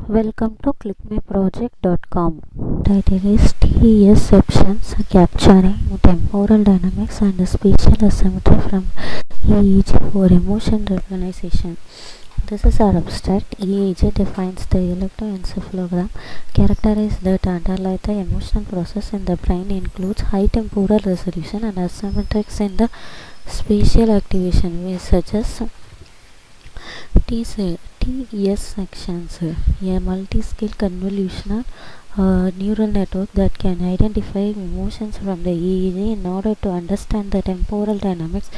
Welcome to ClickMyProject.com. Title is TSception, capturing temporal dynamics and spatial asymmetry from EEG for emotion recognition. This is our abstract. EEG defines the electroencephalogram. Characteristics that underlie the emotional process in the brain includes high temporal resolution and asymmetrics in the spatial activation ways such as TSections, a multi-scale convolutional neural network that can identify emotions from the EEG in order to understand the temporal dynamics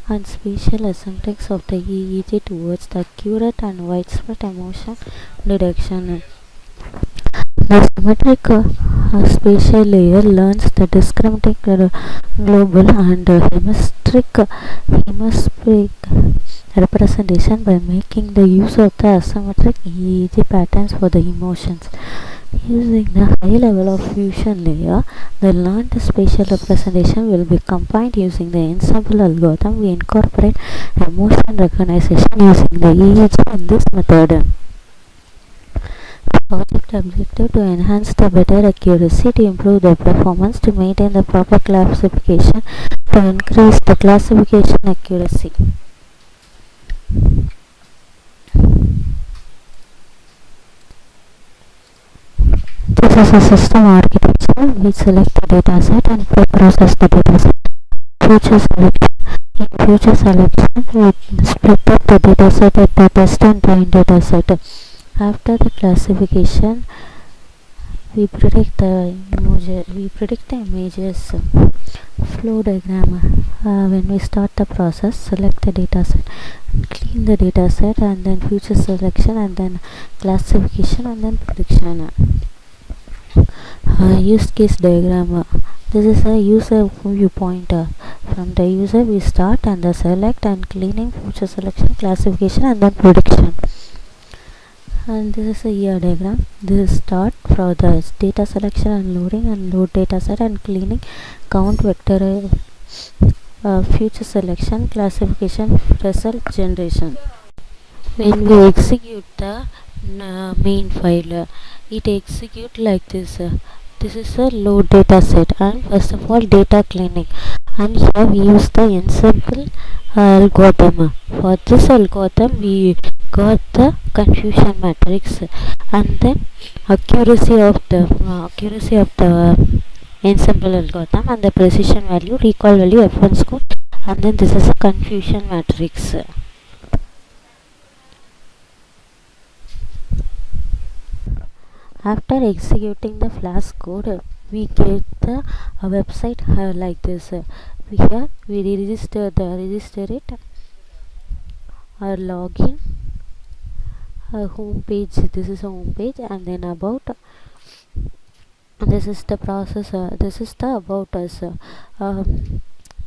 and spatial asymmetrics of the EEG towards the accurate and widespread emotion detection. The symmetric spatial layer learns the discriminative global and hemispheric representation by making the use of the asymmetric EEG patterns for the emotions. Using the high level of fusion layer, the learned spatial representation will be combined using the ensemble algorithm. We incorporate emotion recognition using the EEG in this method. Project objective to enhance the better accuracy, to improve the performance, to maintain the proper classification, to increase the classification accuracy. This is a system architecture. We select the dataset and process the dataset. Future selection. In future selection, we split up the dataset at the test and train dataset. After the classification, we predict the images. Flow diagram. When we start the process, select the dataset, clean the dataset, and then future selection, and then classification, and then prediction. Use case diagram. This is a user viewpoint. From the user we start and the select and cleaning, future selection, classification, and then prediction. And this is a ER diagram. This is start for the data selection and loading, and load dataset and cleaning, count vector, future selection, classification, result generation. When we execute the main file, it executes like this. This is a load dataset, and first of all data cleaning, and here we use the ensemble algorithm. For this algorithm we got the confusion matrix and then accuracy of the ensemble algorithm and the precision value, recall value, f1 score, and then this is a confusion matrix. After executing the flash code, we get the website like this. Here we register it, our login, home page. This is a home page, and then about. This is the process. This is the about us.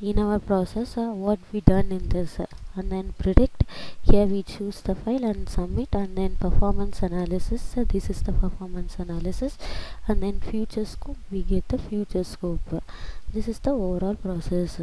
In our process, what we done in this, and then predict. Here we choose the file and submit, and then performance analysis. This is the performance analysis, and then future scope. We get the future scope. This is the overall process.